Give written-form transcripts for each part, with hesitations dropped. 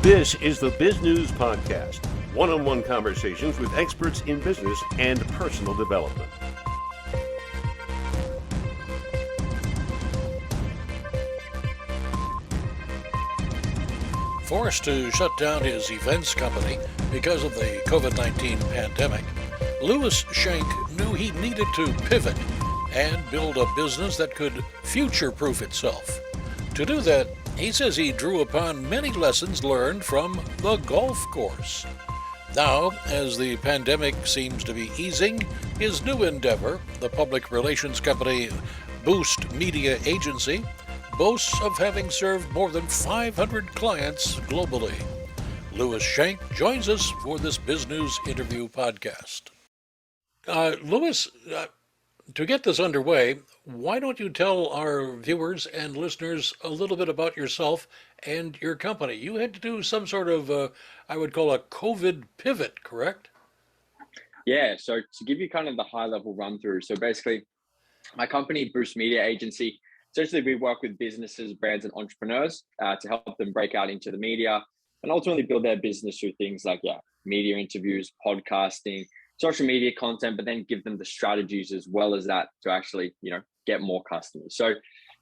This is the Biz News Podcast, one-on-one conversations with experts in business and personal development. Forced to shut down his events company because of the COVID-19 pandemic, Louis Schenk knew he needed to pivot and build a business that could future-proof itself. To do that, he says he drew upon many lessons learned from the golf course. Now, as the pandemic seems to be easing, his new endeavor, the public relations company Boost Media Agency, boasts of having served more than 500 clients globally. Louis Schenk joins us for this Bizgnus Interview podcast. Louis, to get this underway, why don't you tell our viewers and listeners a little bit about yourself and your company? You had to do some sort of, I would call a COVID pivot, correct? Yeah, so to give you kind of the high level run through. So basically, my company, Boost Media Agency, essentially we work with businesses, brands, and entrepreneurs to help them break out into the media and ultimately build their business through things like, media interviews, podcasting, social media content, but then give them the strategies as well as that to actually, get more customers. So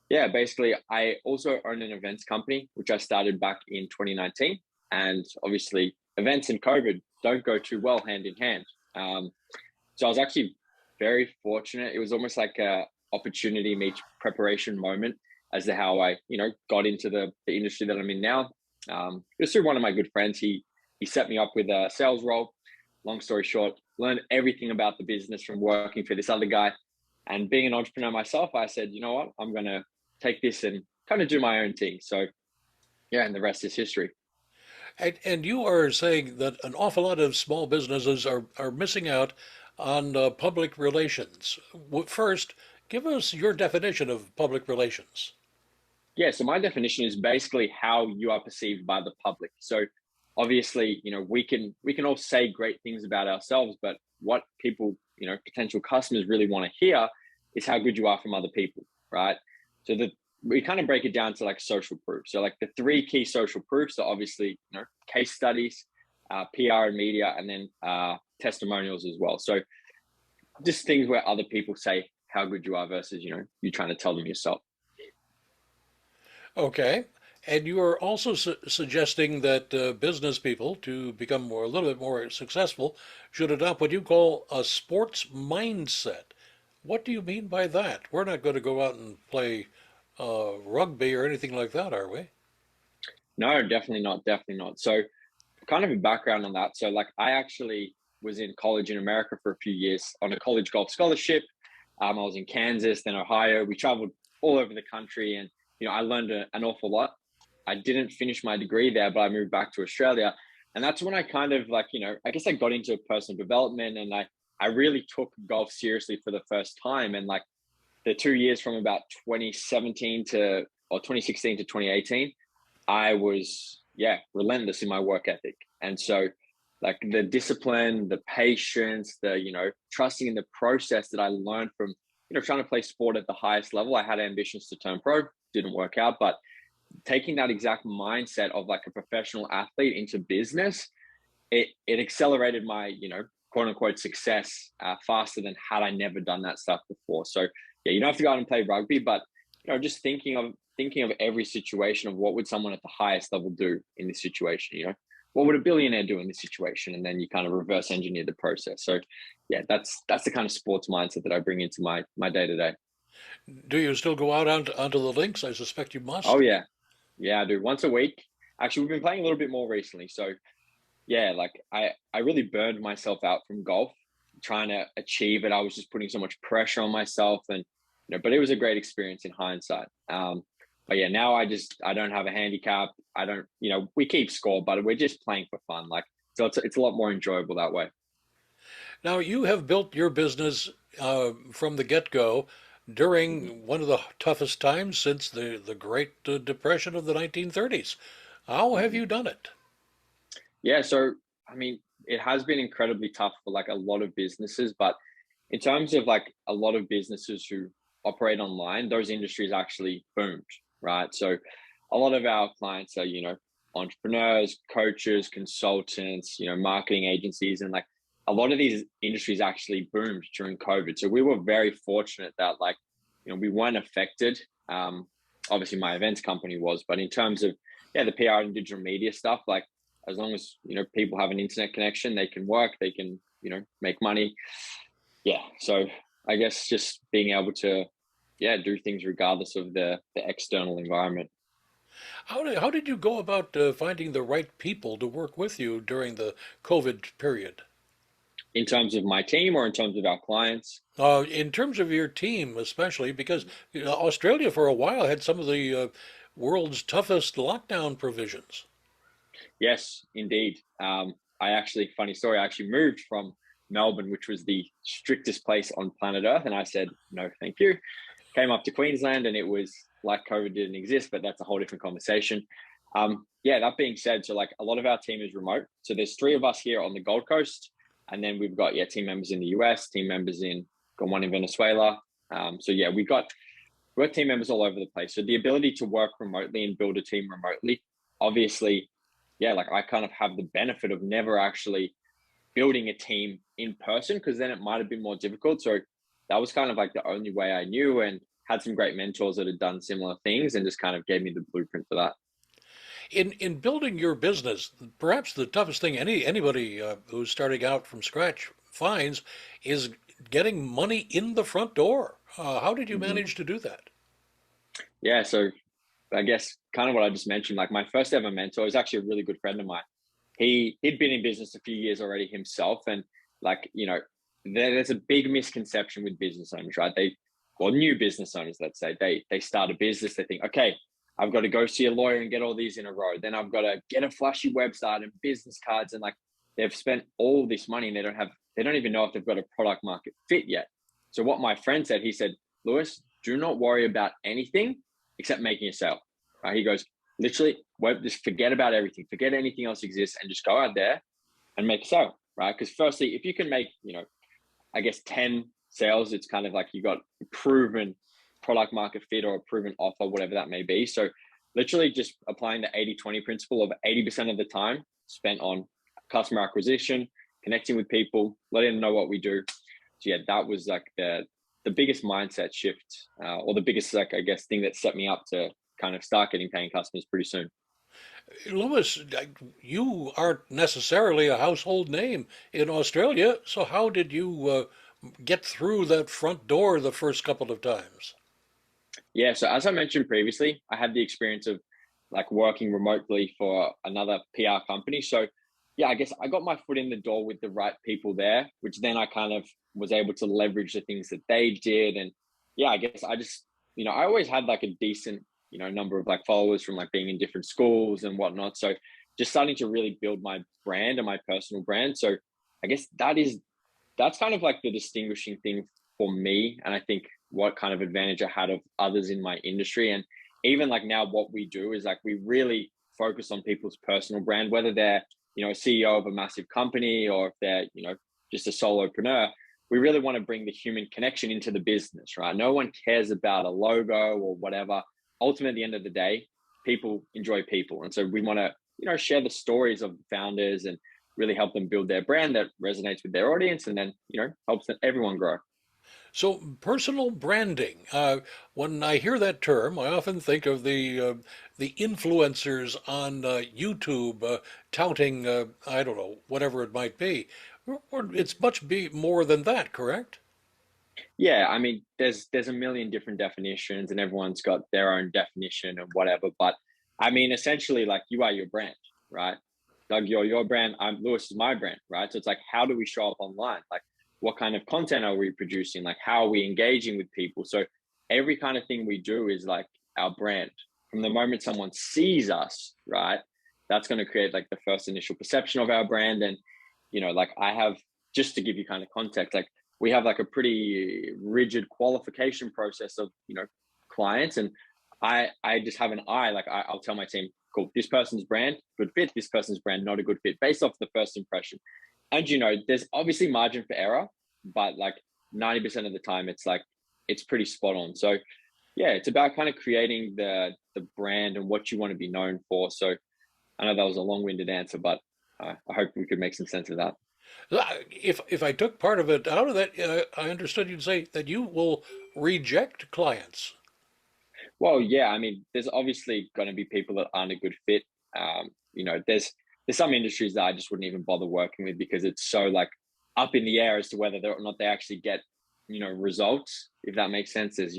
basically I also own an events company, which I started back in 2019. And obviously events and COVID don't go too well hand in hand. So I was actually very fortunate. It was almost like a opportunity meets preparation moment as to how I, got into the industry that I'm in now. It was through one of my good friends. He set me up with a sales role. Long story short, learned everything about the business from working for this other guy. And being an entrepreneur myself, I said, you know what, I'm going to take this and kind of do my own thing. So and the rest is history. And you are saying that an awful lot of small businesses are missing out on public relations. First, give us your definition of public relations. Yeah, so my definition is basically how you are perceived by the public. So obviously, we can all say great things about ourselves, but what people, potential customers really want to hear is how good you are from other people, right? So we kind of break it down to like social proof. So like the three key social proofs are obviously, case studies, PR and media, and then testimonials as well. So just things where other people say how good you are versus, you trying to tell them yourself. Okay. And you are also suggesting that business people, to become a little bit more successful, should adopt what you call a sports mindset. What do you mean by that? We're not going to go out and play rugby or anything like that, are we? No, definitely not. Definitely not. So kind of a background on that. So like I actually was in college in America for a few years on a college golf scholarship. I was in Kansas, then Ohio. We traveled all over the country and, I learned an awful lot. I didn't finish my degree there, but I moved back to Australia. And that's when I kind of like, I guess I got into personal development and I really took golf seriously for the first time. And like the 2 years from about 2016 to 2018, I was, relentless in my work ethic. And so like the discipline, the patience, the, trusting in the process that I learned from, trying to play sport at the highest level. I had ambitions to turn pro, didn't work out, but taking that exact mindset of like a professional athlete into business, it accelerated my, quote unquote success faster than had I never done that stuff before. So you don't have to go out and play rugby, but, just thinking of every situation of what would someone at the highest level do in this situation, what would a billionaire do in this situation? And then you kind of reverse engineer the process. So that's the kind of sports mindset that I bring into my day to day. Do you still go out onto the links? I suspect you must. Oh yeah. Yeah, I do once a week. Actually, we've been playing a little bit more recently. So like I really burned myself out from golf, trying to achieve it. I was just putting so much pressure on myself and, but it was a great experience in hindsight. But now I don't have a handicap. I don't, we keep score, but we're just playing for fun. Like, so it's a lot more enjoyable that way. Now you have built your business from the get-go during one of the toughest times since the Great Depression of the 1930s. How have you done it? Yeah, so I mean, it has been incredibly tough for like a lot of businesses, but in terms of like a lot of businesses who operate online, those industries actually boomed, right? So a lot of our clients are, entrepreneurs, coaches, consultants, marketing agencies, and like a lot of these industries actually boomed during COVID. So we were very fortunate that we weren't affected. Obviously my events company was, but in terms of the PR and digital media stuff, like as long as people have an internet connection, they can work, they can make money. Yeah, so I guess just being able to do things regardless of the external environment. How did you go about finding the right people to work with you during the COVID period? In terms of my team or in terms of our clients? In terms of your team, especially because Australia for a while had some of the world's toughest lockdown provisions. Yes, indeed. Funny story, I actually moved from Melbourne, which was the strictest place on planet Earth. And I said, no, thank you. Came up to Queensland and it was like COVID didn't exist, but that's a whole different conversation. That being said, so like a lot of our team is remote. So there's 3 of us here on the Gold Coast. And then we've got, team members in the US, team members got one in Venezuela. We've got team members all over the place. So the ability to work remotely and build a team remotely, obviously, I kind of have the benefit of never actually building a team in person, because then it might have been more difficult. So that was kind of like the only way I knew, and had some great mentors that had done similar things and just kind of gave me the blueprint for that. In building your business, perhaps the toughest thing anybody who's starting out from scratch finds is getting money in the front door. How did you manage to do that? Yeah, so I guess kind of what I just mentioned, like my first ever mentor is actually a really good friend of mine. He'd been in business a few years already himself, and there's a big misconception with business owners, right? New business owners, let's say, they start a business, they think, okay, I've got to go see a lawyer and get all these in a row. Then I've got to get a flashy website and business cards, and they've spent all this money and they don't even know if they've got a product market fit yet. So what my friend said, he said, Lewis, do not worry about anything except making a sale. Right? He goes, literally, just forget about everything, forget anything else exists, and just go out there and make a sale, right? Because firstly, if you can make, 10 sales, it's kind of like you got a proven product market fit or a proven offer, whatever that may be. So literally just applying the 80-20 principle of 80% of the time spent on customer acquisition, connecting with people, letting them know what we do. So that was like the biggest mindset shift, or the biggest, thing that set me up to kind of start getting paying customers pretty soon. Lewis, you aren't necessarily a household name in Australia, so how did you get through that front door the first couple of times? Yeah, so as I mentioned previously, I had the experience of working remotely for another PR company. So I guess I got my foot in the door with the right people there, which then I kind of was able to leverage the things that they did. And I guess I just, I always had a decent, number of followers from being in different schools and whatnot. So just starting to really build my brand and my personal brand. So I guess that's kind of the distinguishing thing for me. And I think what kind of advantage I had of others in my industry. And even now what we do is we really focus on people's personal brand, whether they're, a CEO of a massive company or if they're, just a solopreneur. We really want to bring the human connection into the business, right? No one cares about a logo or whatever. Ultimately, at the end of the day, people enjoy people. And so we want to, share the stories of the founders and really help them build their brand that resonates with their audience, and then, helps everyone grow. So personal branding. When I hear that term, I often think of the influencers on YouTube touting, I don't know, whatever it might be. Or it's much more than that, correct? Yeah, I mean, there's a million different definitions, and everyone's got their own definition and whatever. But I mean, essentially, you are your brand, right? Doug, you're your brand. Lewis is my brand, right? So it's how do we show up online? What kind of content are we producing? How are we engaging with people? So every kind of thing we do is our brand. From the moment someone sees us, right, that's going to create the first initial perception of our brand. And, I have, just to give you kind of context, we have a pretty rigid qualification process of, clients. And I just have an eye, I'll tell my team, cool, this person's brand, good fit, this person's brand, not a good fit, based off the first impression. And, there's obviously margin for error, but 90% of the time, it's pretty spot on. So it's about kind of creating the brand and what you want to be known for. So I know that was a long-winded answer, but I hope we could make some sense of that. If I took part of it out of that, I understood you'd say that you will reject clients. Well, yeah, I mean, there's obviously going to be people that aren't a good fit. There's some industries that I just wouldn't even bother working with because it's so like up in the air as to whether or not they actually get, results, if that makes sense. There's,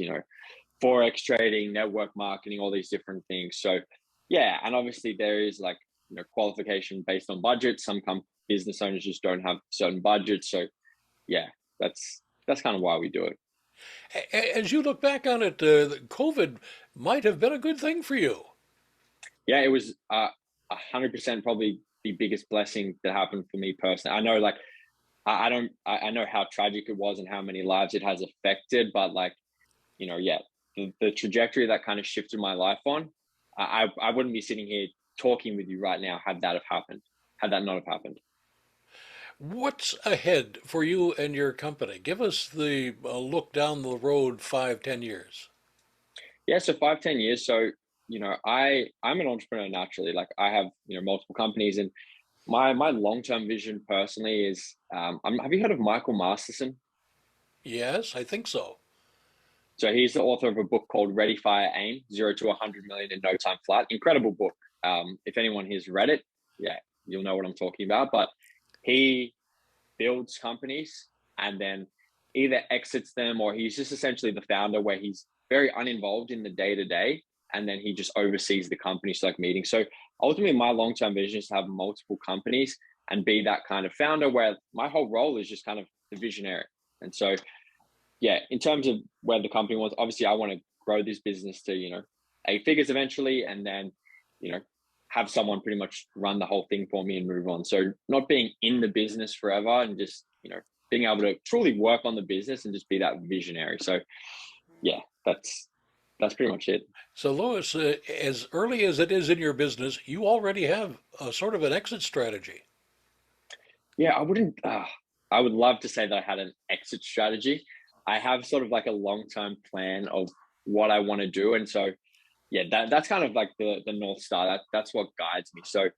forex trading, network marketing, all these different things. So yeah, and obviously there is like, qualification based on budget. Some business owners just don't have certain budgets. So yeah, that's kind of why we do it. As you look back on it, COVID might have been a good thing for you. Yeah, it was 100% probably the biggest blessing that happened for me personally. I know, like, I know how tragic it was and how many lives it has affected, but like, yeah, the trajectory that kind of shifted my life on, I wouldn't be sitting here talking with you right now had that not have happened. What's ahead for you and your company? Give us the look down the road 5, 10 years. Yeah, so 5, 10 years. So, I'm an entrepreneur naturally. Like I have, multiple companies, and my long-term vision personally is, have you heard of Michael Masterson? Yes, I think so. So he's the author of a book called Ready, Fire, Aim: 0 to 100 million in No Time Flat. Incredible book. If anyone has read it, yeah, you'll know what I'm talking about. But he builds companies and then either exits them, or he's just essentially the founder where he's very uninvolved in the day to day, and then he just oversees the company like meetings. So ultimately, my long term vision is to have multiple companies and be that kind of founder where my whole role is just kind of the visionary. And so, yeah, in terms of where the company was, obviously, I want to grow this business to 8 figures eventually, and then have someone pretty much run the whole thing for me and move on. So not being in the business forever and just being able to truly work on the business and just be that visionary. So yeah, that's pretty much it. So, Louis, as early as it is in your business, you already have a sort of an exit strategy. Yeah, I wouldn't. I would love to say that I had an exit strategy. I have sort of like a long-term plan of what I want to do, and so yeah, that's kind of like the North Star. That's what guides me. So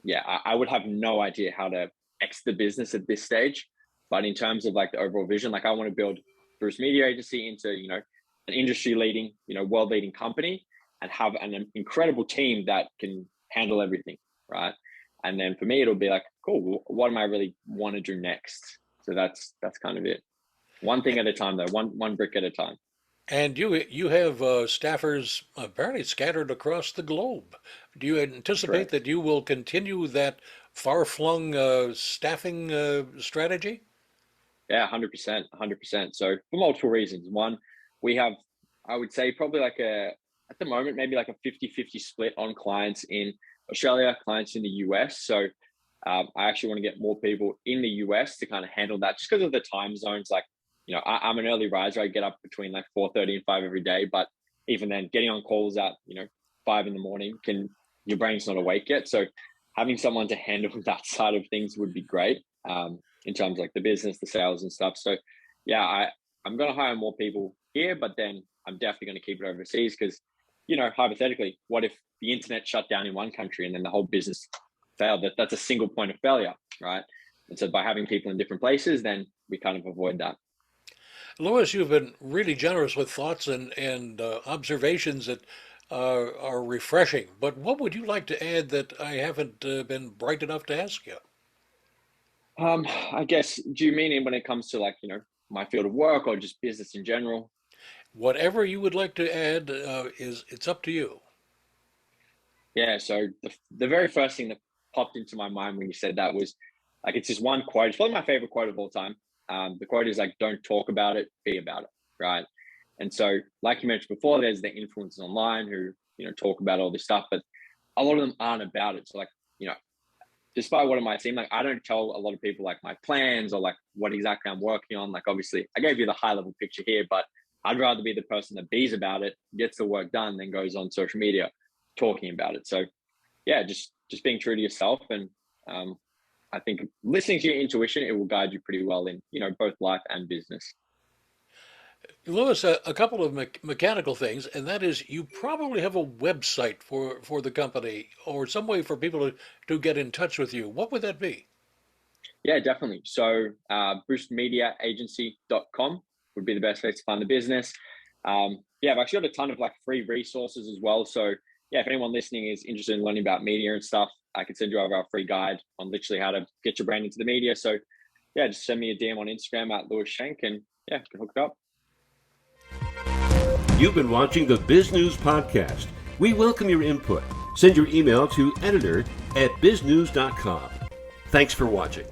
yeah, I would have no idea how to exit the business at this stage. But in terms of like the overall vision, like I want to build Bruce Media Agency into, an industry leading, world leading company, and have an incredible team that can handle everything. Right. And then for me, it'll be like, cool, what am I really want to do next? So that's kind of it. One thing at a time though, one brick at a time. And you have staffers apparently scattered across the globe. Do you anticipate Correct. that you will continue that far-flung staffing strategy? Yeah, 100%, 100%. So for multiple reasons. One, we have, I would say probably like at the moment, maybe like a 50-50 split on clients in Australia, clients in the US. So I actually want to get more people in the US to kind of handle that just because of the time zones. Like, I'm an early riser. I get up between like 4:30 and 5 every day. But even then getting on calls at, 5 in the morning, your brain's not awake yet. So having someone to handle that side of things would be great. In terms of like the business, the sales and stuff. So yeah, I'm going to hire more people here, but then I'm definitely going to keep it overseas because, hypothetically, what if the internet shut down in one country and then the whole business failed? That's a single point of failure, right? And so by having people in different places, then we kind of avoid that. Louis, you've been really generous with thoughts and observations that are refreshing. But what would you like to add that I haven't been bright enough to ask you? I guess, do you mean when it comes to like, my field of work or just business in general? Whatever you would like to add it's up to you. Yeah. So the very first thing that popped into my mind when you said that was like, it's this one quote. It's probably my favorite quote of all time. The quote is like, don't talk about it, be about it. Right. And so, like you mentioned before, there's the influencers online who, talk about all this stuff, but a lot of them aren't about it. So like, despite what it might seem like, I don't tell a lot of people like my plans or like what exactly I'm working on. Like, obviously I gave you the high level picture here, but I'd rather be the person that bees about it, gets the work done, then goes on social media talking about it. So yeah, just being true to yourself. And I think listening to your intuition, it will guide you pretty well in, both life and business. Lewis, a couple of mechanical things, and that is you probably have a website for the company or some way for people to get in touch with you. What would that be? Yeah, definitely. So boostmediaagency.com would be the best place to find the business. Yeah, I've actually got a ton of like free resources as well. So yeah, if anyone listening is interested in learning about media and stuff, I can send you over our free guide on literally how to get your brand into the media. So yeah, just send me a DM on Instagram at Lewis Schenk, and yeah, can hook it up. You've been watching the Biz News Podcast. We welcome your input. Send your email to editor@biznews.com. Thanks for watching.